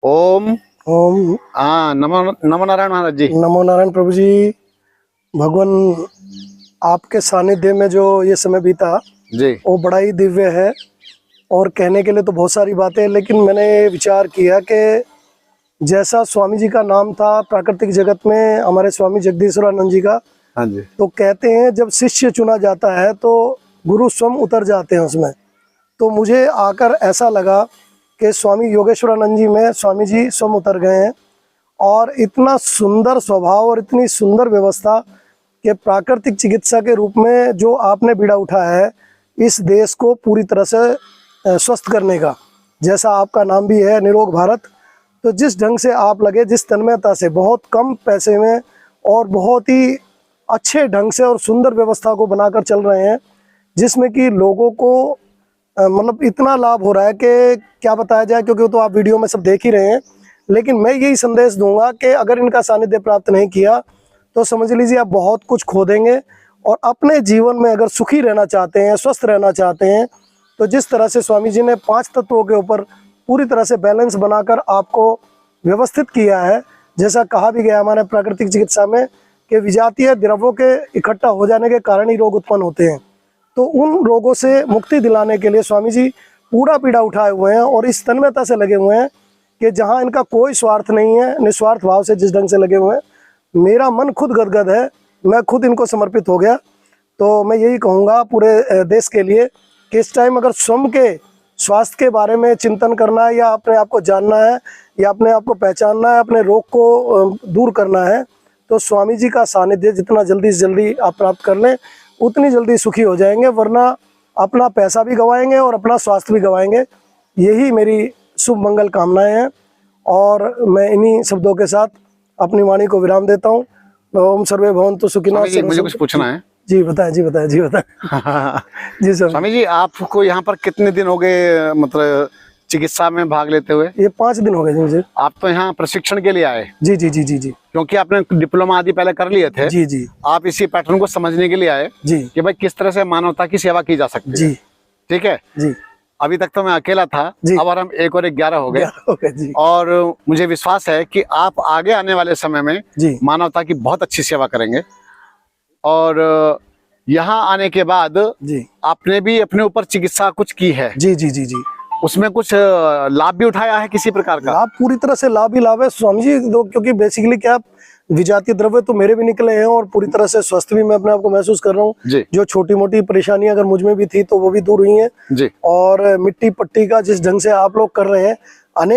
ओम। ओम। हाँ, नमो नमो नारायण महाराज जी। नमो नारायण प्रभु जी। भगवान आपके सानिध्य में जो ये समय बीता जी वो बड़ा ही दिव्य है। और कहने के लिए तो बहुत सारी बातें, लेकिन मैंने विचार किया कि जैसा स्वामी जी का नाम था प्राकृतिक जगत में, हमारे स्वामी जगदीश्वरानंद जी का, हाँ जी। तो कहते हैं जब शिष्य चुना जाता है तो गुरु स्वयं उतर जाते हैं उसमें। तो मुझे आकर ऐसा लगा कि स्वामी योगेश्वरानंद जी में स्वामी जी स्वयं उतर गए हैं। और इतना सुंदर स्वभाव और इतनी सुंदर व्यवस्था कि प्राकृतिक चिकित्सा के रूप में जो आपने बीड़ा उठाया है इस देश को पूरी तरह से स्वस्थ करने का, जैसा आपका नाम भी है निरोग भारत, तो जिस ढंग से आप लगे, जिस तन्मयता से, बहुत कम पैसे में और बहुत ही अच्छे ढंग से और सुंदर व्यवस्था को बनाकर चल रहे हैं, जिसमें कि लोगों को मतलब इतना लाभ हो रहा है कि क्या बताया जाए, क्योंकि वो तो आप वीडियो में सब देख ही रहे हैं। लेकिन मैं यही संदेश दूंगा कि अगर इनका सानिध्य प्राप्त नहीं किया तो समझ लीजिए आप बहुत कुछ खो देंगे। और अपने जीवन में अगर सुखी रहना चाहते हैं, स्वस्थ रहना चाहते हैं, तो जिस तरह से स्वामी जी ने 5 तत्वों के ऊपर पूरी तरह से बैलेंस बनाकर आपको व्यवस्थित किया है, जैसा कहा भी गया हमारे प्राकृतिक चिकित्सा में कि विजातीय द्रव्यों के इकट्ठा हो जाने के कारण ही रोग उत्पन्न होते हैं। तो उन रोगों से मुक्ति दिलाने के लिए स्वामी जी पूरा पीड़ा उठाए हुए हैं और इस तन्मयता से लगे हुए हैं कि जहां इनका कोई स्वार्थ नहीं है, निस्वार्थ भाव से जिस ढंग से लगे हुए हैं, मेरा मन खुद गदगद है, मैं खुद इनको समर्पित हो गया। तो मैं यही कहूँगा पूरे देश के लिए कि इस टाइम अगर स्वयं के स्वास्थ्य के बारे में चिंतन करना है, या अपने आप को जानना है, या अपने आप को पहचानना है, अपने रोग को दूर करना है, तो स्वामी जी का सानिध्य जितना जल्दी से जल्दी आप प्राप्त कर लें उतनी जल्दी सुखी हो जाएंगे, वरना अपना पैसा भी गंवाएंगे और अपना स्वास्थ्य भी गंवाएंगे। यही मेरी शुभ मंगल कामनाएं हैं और मैं इन्हीं शब्दों के साथ अपनी वाणी को विराम देता हूँ। ओम सर्वे भवन्तु सुखिनः। मुझे कुछ पूछना है। जी बताएं, जी बताएं, जी बताएं। जी सर। स्वामी जी, आपको यहाँ पर कितने दिन हो गए मतलब चिकित्सा में भाग लेते हुए? ये 5 दिन हो गए जी मुझे। आप तो यहाँ प्रशिक्षण के लिए आए? जी जी जी जी जी। क्योंकि आपने डिप्लोमा आदि पहले कर लिए थे। जी जी। आप इसी पैटर्न को समझने के लिए आए जी कि भाई किस तरह से मानवता की सेवा की जा सकती है। जी ठीक है जी। अभी तक तो मैं अकेला था, अब हम 1 और 11 हो गए जी। और मुझे विश्वास है कि आप आगे आने वाले समय में जी मानवता की बहुत अच्छी सेवा करेंगे। और यहाँ आने के बाद जी आपने भी अपने ऊपर चिकित्सा कुछ की है? जी जी जी जी। उसमें कुछ लाभ भी उठाया है किसी प्रकार का? लाभ पूरी तरह से लाभ ही लाभ है स्वामी जी। क्योंकि बेसिकली क्या, विजातीय द्रव्य तो मेरे भी निकले हैं और पूरी तरह से स्वस्थ भी मैं अपने आप को महसूस कर रहा हूँ। जो छोटी मोटी परेशानियां अगर मुझ में भी थी तो वो भी दूर हुई हैं। जी। और मिट्टी पट्टी का जिस ढंग से आप लोग कर रहे हैं,